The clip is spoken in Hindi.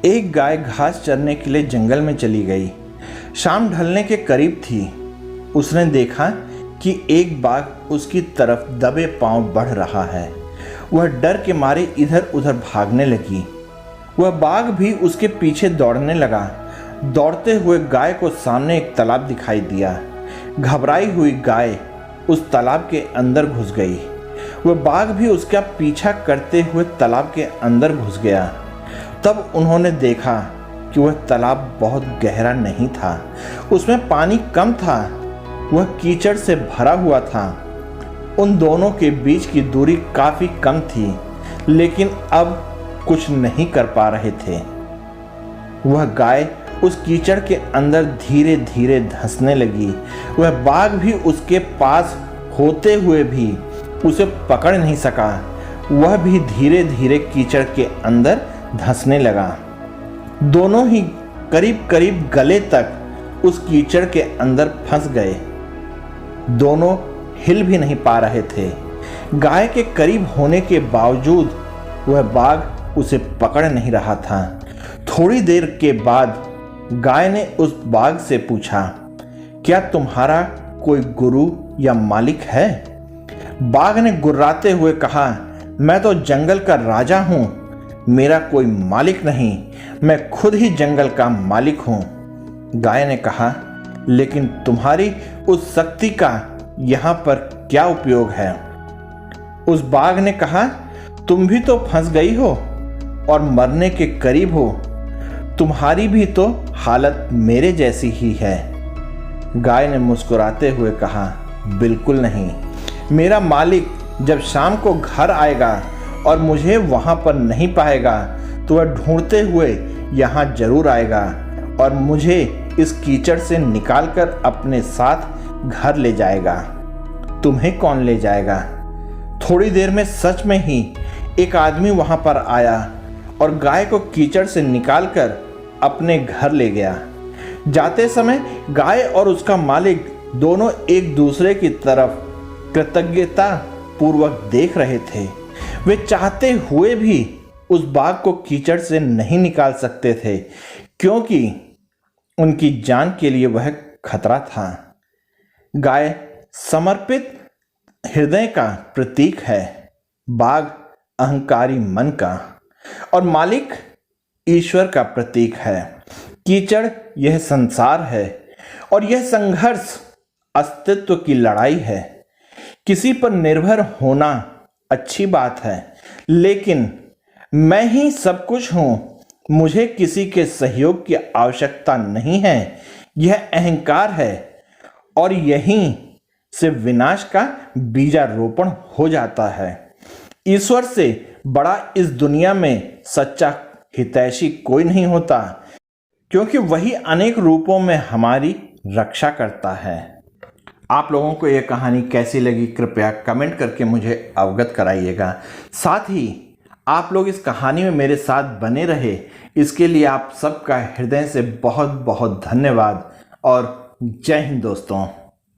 एक गाय घास चरने के लिए जंगल में चली गई। शाम ढलने के करीब थी। उसने देखा कि एक बाघ उसकी तरफ दबे पांव बढ़ रहा है। वह डर के मारे इधर उधर भागने लगी। वह बाघ भी उसके पीछे दौड़ने लगा। दौड़ते हुए गाय को सामने एक तालाब दिखाई दिया। घबराई हुई गाय उस तालाब के अंदर घुस गई। वह बाघ भी उसका पीछा करते हुए तालाब के अंदर घुस गया। तब उन्होंने देखा कि वह तालाब बहुत गहरा नहीं था, उसमें पानी कम था, वह कीचड़ से भरा हुआ था। उन दोनों के बीच की दूरी काफी कम थी, लेकिन अब कुछ नहीं कर पा रहे थे। वह गाय उस कीचड़ के अंदर धीरे धीरे धंसने लगी। वह बाघ भी उसके पास होते हुए भी उसे पकड़ नहीं सका। वह भी धीरे धीरे कीचड़ के अंदर धंसने लगा। दोनों ही करीब करीब गले तक उस कीचड़ के अंदर फंस गए। दोनों हिल भी नहीं पा रहे थे। गाय के करीब होने के बावजूद वह बाघ उसे पकड़ नहीं रहा था। थोड़ी देर के बाद गाय ने उस बाघ से पूछा, क्या तुम्हारा कोई गुरु या मालिक है? बाघ ने गुर्राते हुए कहा, मैं तो जंगल का राजा हूं, मेरा कोई मालिक नहीं, मैं खुद ही जंगल का मालिक हूं। गाय ने कहा, लेकिन तुम्हारी उस शक्ति का यहां पर क्या उपयोग है? उस बाघ ने कहा, तुम भी तो फंस गई हो और मरने के करीब हो। तुम्हारी भी तो हालत मेरे जैसी ही है। गाय ने मुस्कुराते हुए कहा, बिल्कुल नहीं। मेरा मालिक जब शाम को घर आएगा और मुझे वहां पर नहीं पाएगा तो वह ढूंढते हुए यहाँ जरूर आएगा और मुझे इस कीचड़ से निकालकर अपने साथ घर ले जाएगा। तुम्हें कौन ले जाएगा? थोड़ी देर में सच में ही एक आदमी वहां पर आया और गाय को कीचड़ से निकालकर अपने घर ले गया। जाते समय गाय और उसका मालिक दोनों एक दूसरे की तरफ कृतज्ञता पूर्वक देख रहे थे। वे चाहते हुए भी उस बाघ को कीचड़ से नहीं निकाल सकते थे, क्योंकि उनकी जान के लिए वह खतरा था। गाय समर्पित हृदय का प्रतीक है, बाघ अहंकारी मन का, और मालिक ईश्वर का प्रतीक है। कीचड़ यह संसार है और यह संघर्ष अस्तित्व की लड़ाई है। किसी पर निर्भर होना अच्छी बात है, लेकिन मैं ही सब कुछ हूं, मुझे किसी के सहयोग की आवश्यकता नहीं है, यह अहंकार है और यहीं से विनाश का बीजारोपण हो जाता है। ईश्वर से बड़ा इस दुनिया में सच्चा हितैषी कोई नहीं होता, क्योंकि वही अनेक रूपों में हमारी रक्षा करता है। आप लोगों को यह कहानी कैसी लगी कृपया कमेंट करके मुझे अवगत कराइएगा। साथ ही आप लोग इस कहानी में मेरे साथ बने रहे, इसके लिए आप सबका हृदय से बहुत बहुत धन्यवाद और जय हिंद दोस्तों।